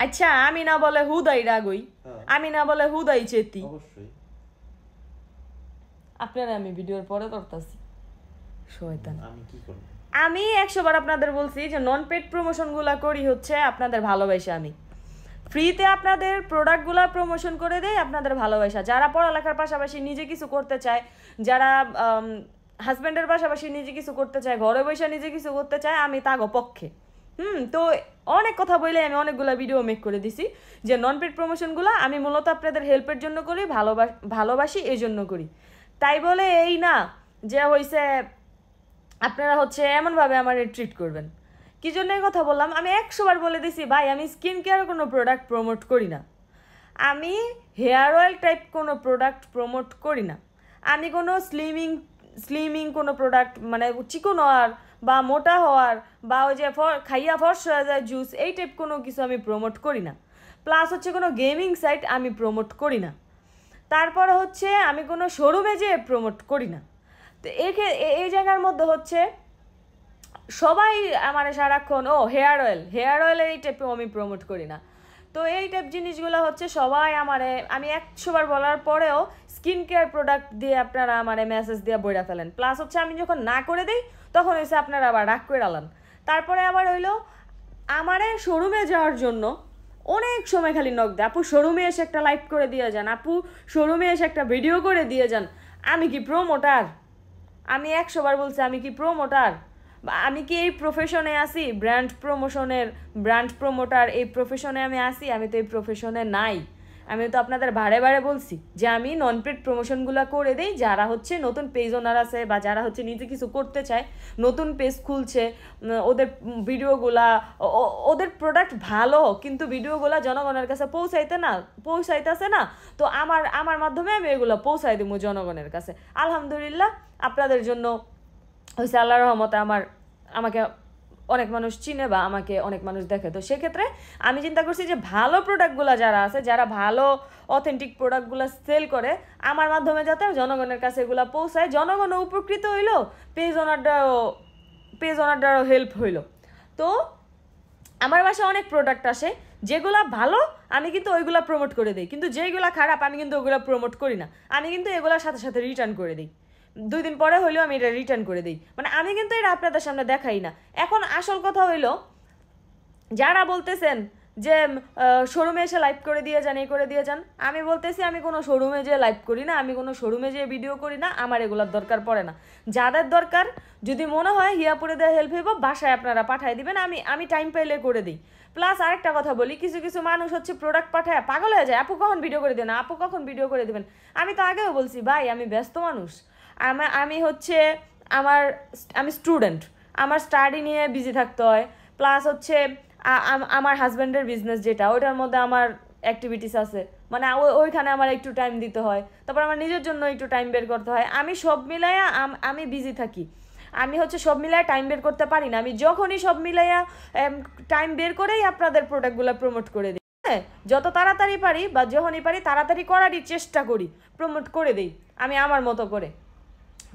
আচ্ছা আমি না বলে হুদাই রাগই, আমি না বলে হুদাই চেতি। অবশ্যই আপনারা আমি ভিডিওর পরে করতেছি শয়তান। আমি কি করব? আমি 100 বার আপনাদের বলছি যে নন পেড প্রমোশনগুলো করি হচ্ছে আপনাদের ভালোবাসা। আমি ফ্রিতে আপনাদের প্রোডাক্টগুলো প্রমোশন করে দেই আপনাদের ভালোবাসা। যারা পড়ালেখার পাশাপাশি নিজে কিছু করতে চায়, যারা হাজব্যান্ডের পাশাপাশি নিজে কিছু করতে চায়, ঘরে বসে নিজে কিছু করতে চায়, আমি তাগো পক্ষে। তো অনেক কথা বলে আমি অনেকগুলো ভিডিও মেক করে দিছি যে নন পেড প্রমোশনগুলো আমি মূলত আপনাদের হেল্পের জন্য করি, ভালোবাসি এই জন্য করি। তাই বলে এই না যে হইছে আপনারা হচ্ছে এমনভাবে আমার ট্রিট করবেন। কি জন্য এই কথা বললাম, আমি 100 বার বলে দিছি ভাই আমি স্কিন কেয়ার কোনো প্রোডাক্ট প্রমোট করি না, আমি হেয়ার অয়েল টাইপ কোনো প্রোডাক্ট প্রমোট করি না, আমি কোনো স্লিমিং কোনো প্রোডাক্ট মানে চিকন হওয়ার বা মোটা হওয়ার বা ওই যে খাইয়া ফর্স হয়ে যায় জুস এই টাইপ কোনো কিছু আমি প্রমোট করি না। প্লাস হচ্ছে কোনো গেমিং সাইট আমি প্রমোট করি না। তারপরে হচ্ছে আমি কোনো শোরুমে যেয়ে প্রমোট করি না। তো এই জায়গার মধ্যে হচ্ছে সবাই আমার সারাক্ষণ হেয়ার অয়েলের এই টাইপেও আমি প্রমোট করি না। তো এই টাইপ জিনিসগুলো হচ্ছে সবাই আমারে, আমি 100 বার বলার পরেও স্কিন কেয়ার প্রোডাক্ট দিয়ে আপনারা আমারে মেসেজ দিয়ে বইরা ফেলেন। প্লাস হচ্ছে আমি যখন না করে দিই তখন হচ্ছে আপনারা আবার রাগ করে আলান। তারপরে আবার হইলো আমারে শোরুমে যাওয়ার জন্য অনেক সময় খালি নক দেয়, আপু শোরুমে এসে একটা লাইভ করে দিয়ে যান, আপু শোরুমে এসে একটা ভিডিও করে দিয়ে যান। আমি কি প্রমোটার? আমি 100 বার বলছি আমি কি প্রমোটার? আমি কি এই প্রফেশনে আসি ব্র্যান্ড প্রমোটার এই প্রফেশনে আমি আসি? আমি তো এই প্রফেশনে নাই। আমি তো আপনাদের বারে বারে বলছি যে আমি নন পেড প্রমোশনগুলো করে দিই যারা হচ্ছে নতুন পেজ ওনার আছে বা যারা হচ্ছে নিজে কিছু করতে চায়, নতুন পেজ খুলছে, ওদের ভিডিওগুলা ওদের প্রোডাক্ট ভালো কিন্তু ভিডিওগুলা জনগণের কাছে পৌঁছাইতেছে না। তো আমার মাধ্যমে আমি এগুলো পৌঁছাই দেবো জনগণের কাছে। আলহামদুলিল্লাহ আপনাদের জন্য হয়েছে, আল্লাহর রহমতে আমাকে অনেক মানুষ চিনে বা আমাকে অনেক মানুষ দেখে। তো সেক্ষেত্রে আমি চিন্তা করছি যে ভালো প্রোডাক্টগুলো যারা আছে, যারা ভালো অথেন্টিক প্রোডাক্টগুলো সেল করে আমার মাধ্যমে যাতে জনগণের কাছে এগুলো পৌঁছায়, জনগণও উপকৃত হইলো, পেজ ওনারটারও হেল্প হইলো। তো আমার বাসায় অনেক প্রোডাক্ট আসে যেগুলা ভালো আমি কিন্তু ওইগুলা প্রমোট করে দিই, কিন্তু যেগুলা খারাপ আমি কিন্তু ওগুলো প্রমোট করি না। আমি কিন্তু এগুলোর সাথে সাথে রিটার্ন করে দিই, 2 দিন পরে হইলেও আমি এটা রিটার্ন করে দিই। মানে আমি কিন্তু এটা আপনাদের সামনে দেখাই না। এখন আসল কথা হইলো যারা বলতেছেন যে শোরুমে এসে লাইভ করে দিয়ে যান, এই করে দিয়ে যান, আমি বলতেছি আমি কোনো শোরুমে যেয়ে লাইভ করি না, আমি কোনো শোরুমে যেয়ে ভিডিও করি না, আমার এগুলোর দরকার পড়ে না। যাদের দরকার যদি মনে হয় হিয়াপুরে দেওয়া হেল্প হইব বাসায় আপনারা পাঠিয়ে দিবেন, আমি টাইম পাইলে করে দিই। প্লাস আরেকটা কথা বলি, কিছু কিছু মানুষ হচ্ছে প্রোডাক্ট পাঠায় পাগল হয়ে যায়, আপু কখন ভিডিও করে দেবেন, আপু কখন ভিডিও করে দেবেন। আমি তো আগেও বলছি ভাই আমি ব্যস্ত মানুষ, আমি হচ্ছে আমি স্টুডেন্ট, আমার স্টাডি নিয়ে বিজি থাকতে হয়। প্লাস হচ্ছে আমার হাজব্যান্ডের বিজনেস যেটা ওইটার মধ্যে আমার অ্যাক্টিভিটিস আছে, মানে ওইখানে আমার একটু টাইম দিতে হয়, তারপর আমার নিজের জন্য একটু টাইম বের করতে হয়। আমি সব মিলাইয়া আমি বিজি থাকি, আমি হচ্ছে সব মিলাইয়া টাইম বের করতে পারি না। আমি যখনই সব মিলাইয়া টাইম বের করেই আপনাদের প্রোডাক্টগুলো প্রমোট করে দিই। হ্যাঁ, যত তাড়াতাড়ি পারি বা যখনই পারি তাড়াতাড়ি করারই চেষ্টা করি, প্রমোট করে দিই আমি আমার মতো করে।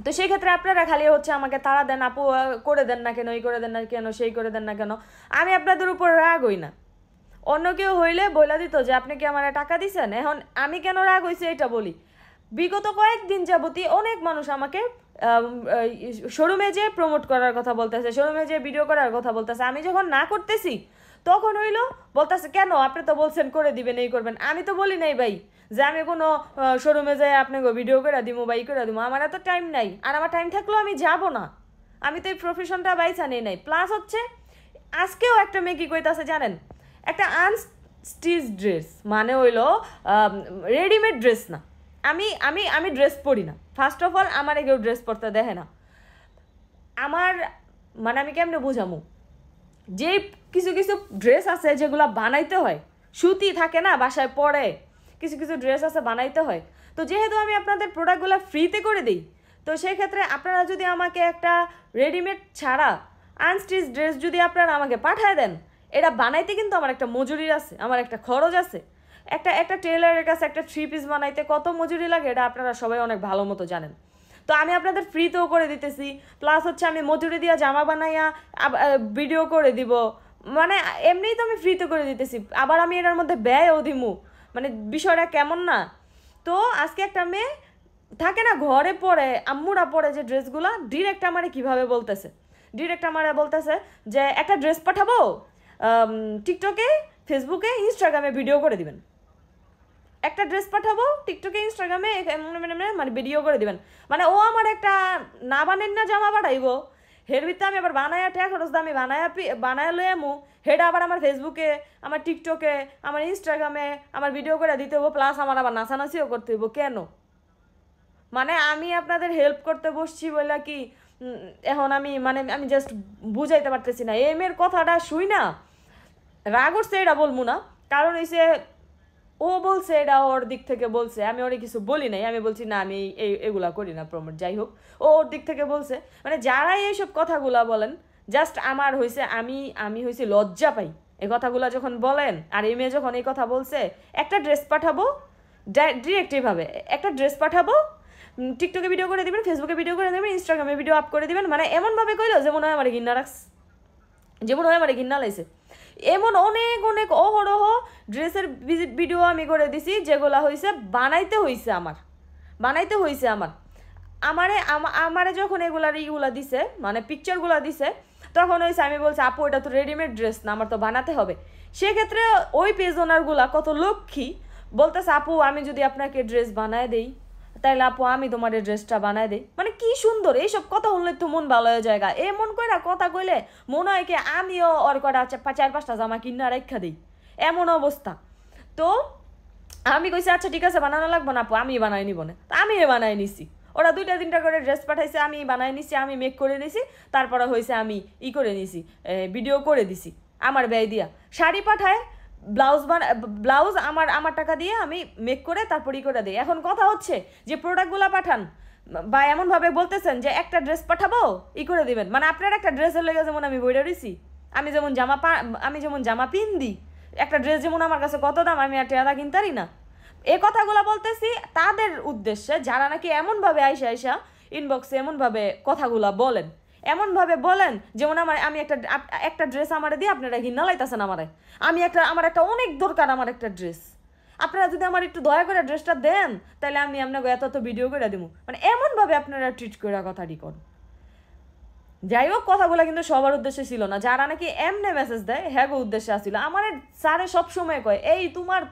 তো সেই ক্ষেত্রে আপনারা খালি হচ্ছে আমাকে তাড়া দেন, আপু করে দেন না কেন, এই করে দেন না কেন, সেই করে দেন না কেন। আমি আপনাদের উপর রাগ হই না। অন্য কেউ হইলে বলে দিত যে আপনি কি আমার টাকা দিছেন, এখন আমি কেন রাগ হয়েছি এটা বলি। বিগত কয়েকদিন যাবতই অনেক মানুষ আমাকে শোরুমে যেয়ে প্রমোট করার কথা বলতেছে, শোরুমে যেয়ে ভিডিও করার কথা বলতেছে। আমি যখন না করতেছি তখন হইলো বলতেছে কেন আপনি তো বলছেন করে দিবেন, এই করবেন। আমি তো বলি নাই ভাই যে আমি কোনো শোরুমে যাই আপনাকে ভিডিও করে দিব বা ই করে দিব, আমার এত টাইম নাই। আর আমার টাইম থাকলেও আমি যাব না, আমি তো এই প্রফেশনটা বাইছা নেই নাই। প্লাস হচ্ছে আজকেও একটা মেয়ে কি কইতাছে জানেন, একটা আনস্টিচ ড্রেস মানে হইলো রেডিমেড ড্রেস না, আমি আমি আমি ড্রেস পরি না। ফার্স্ট অফ অল আমার কেউ ড্রেস পরতে দেখে না। আমার মানে আমি কেমনে বুঝামু, যে কিছু কিছু ড্রেস আছে যেগুলো বানাইতে হয়, সুতি থাকে না বাসায় পরে, কিছু কিছু ড্রেস আছে বানাইতে হয়। তো যেহেতু আমি আপনাদের প্রোডাক্টগুলো ফ্রিতে করে দিই, তো সেই ক্ষেত্রে আপনারা যদি আমাকে একটা রেডিমেড ছাড়া আনস্টিচ ড্রেস যদি আপনারা আমাকে পাঠায় দেন, এটা বানাইতে কিন্তু আমার একটা মজুরি আছে, আমার একটা খরচ আছে। একটা টেলারের কাছে একটা 3 পিস বানাইতে কত মজুরি লাগে এটা আপনারা সবাই অনেক ভালো মতো জানেন। তো আমি আপনাদের ফ্রিতেও করে দিতেছি, প্লাস হচ্ছে আমি মজুরি দিয়া জামা বানাইয়া ভিডিও করে দিব, মানে এমনিই তো আমি ফ্রিতে করে দিতেছি, আবার আমি এটার মধ্যে ব্যয়ও দিমু, মানে বিষয়টা কেমন না? তো আজকে একটা মেয়ে থাকে না ঘরে পরে, আম্মুরা পরে যে ড্রেসগুলো, ডিরেক্ট আমারে কীভাবে বলতেছে, ডিরেক্ট আমারে বলতেছে যে একটা ড্রেস পাঠাবো, টিকটকে, ফেসবুকে, ইনস্টাগ্রামে ভিডিও করে দিবেন। একটা ড্রেস পাঠাবো টিকটকে, ইনস্টাগ্রামে মানে ভিডিও করে দিবেন। মানে ও আমার একটা না বানেন না জামা পাঠাইবো, হের ভিতরে আমি আবার বানায়া ট্যাগ খরচ আমি বানায়া লয়ে আমু, হেটা আবার আমার ফেসবুকে, আমার টিকটকে, আমার ইনস্টাগ্রামে আমার ভিডিও করে দিতে হবো, প্লাস আমার আবার নাচানাচিও করতে হইব। কেন? মানে আমি আপনাদের হেল্প করতে বসছি বলে কি এখন আমি জাস্ট বুঝাইতে পারতেছি না। এর কথাটা শুই না রাগ উঠছে, এটা বলবো না, কারণ হইছে ও বলছে, এটা ওর দিক থেকে বলছে, আমি ওরে কিছু বলি নাই, আমি বলছি না আমি এগুলা করি না প্রমোট, যাই হোক ওর দিক থেকে বলছে। মানে যারাই এইসব কথাগুলা বলেন, জাস্ট আমার হয়েছে আমি হয়েছে লজ্জা পাই এই কথাগুলা যখন বলেন। আর এই মেয়ে যখন এই কথা বলছে, একটা ড্রেস পাঠাবো ডিরেক্ট এইভাবে, একটা ড্রেস পাঠাবো, টিকটকে ভিডিও করে দিবেন, ফেসবুকে ভিডিও করে দেবেন, ইনস্টাগ্রামে ভিডিও আপ করে দিবেন, মানে এমনভাবে কইলো যেমন হয় আমার ঘিন্না রাখছে, যেমন হয় আমার ঘিন্না লাইছে। এমন অনেক অনেক অহরহ ড্রেসের ভিডিও আমি করে দিছি, যেগুলা হয়েছে বানাইতে হয়েছে আমার আমারে যখন ইগুলা দিছে, মানে পিকচারগুলা দিছে, তখন হয়েছে আমি বলছি আপু এটা তো রেডিমেড ড্রেস না, আমার তো বানাতে হবে। সেক্ষেত্রে ওই পেজ ওনারগুলা কত লক্ষ্মী, বলতেছে আপু আমি যদি আপনাকে ড্রেস বানায় দেই, তাইলে আপু আমি তোমার এই ড্রেসটা বানায় দেই। মানে কি সুন্দর এইসব কথা বললে তো মন ভালো হয়ে যায়। এমন করে কথা কইলে মনে হয় কি আমিও ওর কটা 4-5টা জামা কিনা রেখা দিই, এমন অবস্থা। তো আমি কইছি আচ্ছা ঠিক আছে বানানো লাগবো না আপু, আমি বানাই নিব না। তা আমি বানাই নিছি, ওরা 2-3টা করে ড্রেস পাঠাইছে, আমি বানাই নিছি, আমি মেক করে নিছি, তারপরে হয়েছে আমি করে নিছি, ভিডিও করে দিছি আমার ব্যয় দিয়া। শাড়ি পাঠায়, ব্লাউজ আমার টাকা দিয়ে আমি মেক করে তারপর করে দিই। এখন কথা হচ্ছে যে প্রোডাক্টগুলো পাঠান বা এমনভাবে বলতেছেন যে একটা ড্রেস পাঠাবো করে দিবেন, মানে আপনার একটা ড্রেসের লেগে যেমন আমি বইটা দিছি, আমি যেমন জামা পিন দিই, একটা ড্রেস যেমন আমার কাছে কত দাম, আমি একটা আদা কিনতারি না। এই কথাগুলো বলতেছি তাদের উদ্দেশ্যে যারা নাকি এমনভাবে আইসা ইনবক্সে এমনভাবে কথাগুলা বলেন, এমনভাবে বলেন যেমন আমি একটা ড্রেস আমার দিয়ে আপনারা ঘিন্না লাইতেছেন আমার একটা অনেক দরকার আমার একটা ড্রেস, আপনারা যদি আমার একটু দয়া করে ড্রেসটা দেন তাহলে আমি আপনাকে এত ভিডিও করে দিব। মানে এমনভাবে আপনারা ট্রিট করে কথাটি করুন। যাই হোক কথাগুলো কিন্তু সবার উদ্দেশ্যে ছিল না, যারা নাকি এমনে মেসেজ দেয় হ্যাঁ গো উদ্দেশ্যে আসছিল। আমার স্যারে সবসময় কয় এই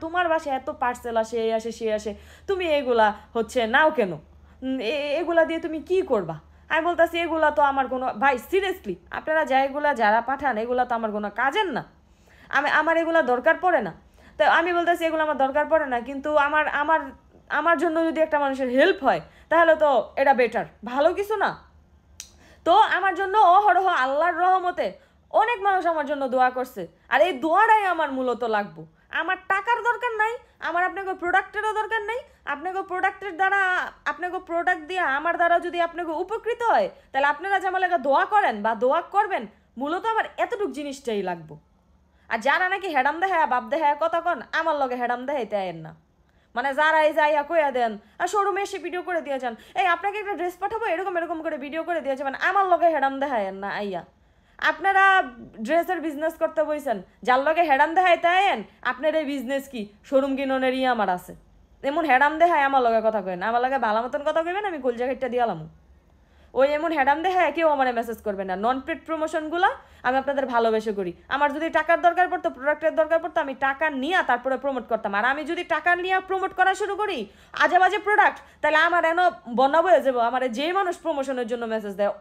তোমার বাসায় এত পার্সেল আসে, এই আসে সে আসে, তুমি এগুলা হচ্ছে নাও কেন, এগুলা দিয়ে তুমি কি করবা? আমি বলতেছি এগুলা তো আমার কোনো, ভাই সিরিয়াসলি আপনারা যারা পাঠান এগুলা তো আমার কোনো কাজের না, আমার এগুলা দরকার পড়ে না। তো আমি বলতেছি এগুলো আমার দরকার পড়ে না, কিন্তু আমার জন্য যদি একটা মানুষের হেল্প হয় তাহলে তো এটা বেটার, ভালো কিছু না? তো আমার জন্য অহরহ আল্লাহর রহমতে অনেক মানুষ আমার জন্য দোয়া করছে, আর এই দোয়াটাই আমার মূলত লাগবো। আমার টাকার দরকার নাই, আমার আপনাকে প্রোডাক্টেরও দরকার নাই। আপনাকে প্রোডাক্টের দ্বারা, আপনাকে প্রোডাক্ট দিয়ে আমার দ্বারা যদি আপনাকে উপকৃত হয়, তাহলে আপনারা যে আমার লাগে দোয়া করেন বা দোয়া করবেন, মূলত আমার এতটুক জিনিসটাই লাগবো। আর যারা নাকি হেডাম দেখায় বাপ দেখায় কথা কন, আমার লগে হেডাম দেখাইতে আয়েন না। মানে যারা এই যাইয়া কইয়া দেন আর শোরুমে এসে ভিডিও করে দিয়ে যান, এই আপনাকে একটা ড্রেস পাঠাবো এরকম করে ভিডিও করে দিয়ে যাবেন, আমার লগে হেডাম দেখায়েন না আইয়া। আপনারা ড্রেসের বিজনেস করতে বইছেন, যার লগে হেডাম দেখাইতে আয়েন, আপনার এই বিজনেস কি শোরুম কিননেরই আমার আছে, এমন হেডাম দেখায় আমার লগে কথা কইন, আমার লগে ভালো মতন কথা কইবেন, আমি কলজা ঘাটটা দিয়ালাম। ওই এমন হেডাম দেখায় কেউ আমার মেসেজ করবে না। নন পেড প্রমোশনগুলো আমি আপনাদের ভালোবেসে করি। আমার যদি টাকার দরকার পড়তো, প্রোডাক্টের দরকার পড়তো, আমি টাকা নিয়ে তারপরে প্রমোট করতাম। আর আমি যদি টাকা নিয়ে প্রমোট করা শুরু করি আজে বাজে প্রোডাক্ট, তাহলে আমার এন বন্যা বয়ে যাবো। আমার যেই মানুষ প্রমোশনের জন্য মেসেজ দেয়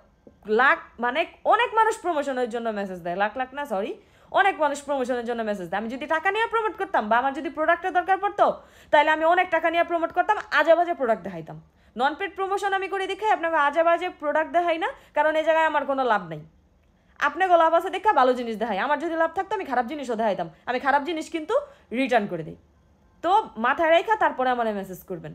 মানে অনেক মানুষ প্রমোশনের জন্য মেসেজ দেয়, লাখ না সরি, অনেক মানুষ প্রমোশনের জন্য মেসেজ দেয়। আমি যদি টাকা নিয়ে প্রমোট করতাম বা আমার যদি প্রোডাক্টের দরকার পড়তো, তাহলে আমি অনেক টাকা নিয়ে প্রমোট করতাম, আজে বাজে প্রোডাক্ট দেখাইতাম। নন পেড প্রমোশন আমি করে দেখাই, আপনাকে আজে বাজে প্রোডাক্ট দেখাই না, কারণ এই জায়গায় আমার কোনো লাভ নেই। আপনাকে লাভ আছে দেখা ভালো জিনিস দেখাই, আমার যদি লাভ থাকতো আমি খারাপ জিনিসও দেখাইতাম। আমি খারাপ জিনিস কিন্তু রিটার্ন করে দিই। তো মাথায় রেখা তারপরে আমার মেসেজ করবেন।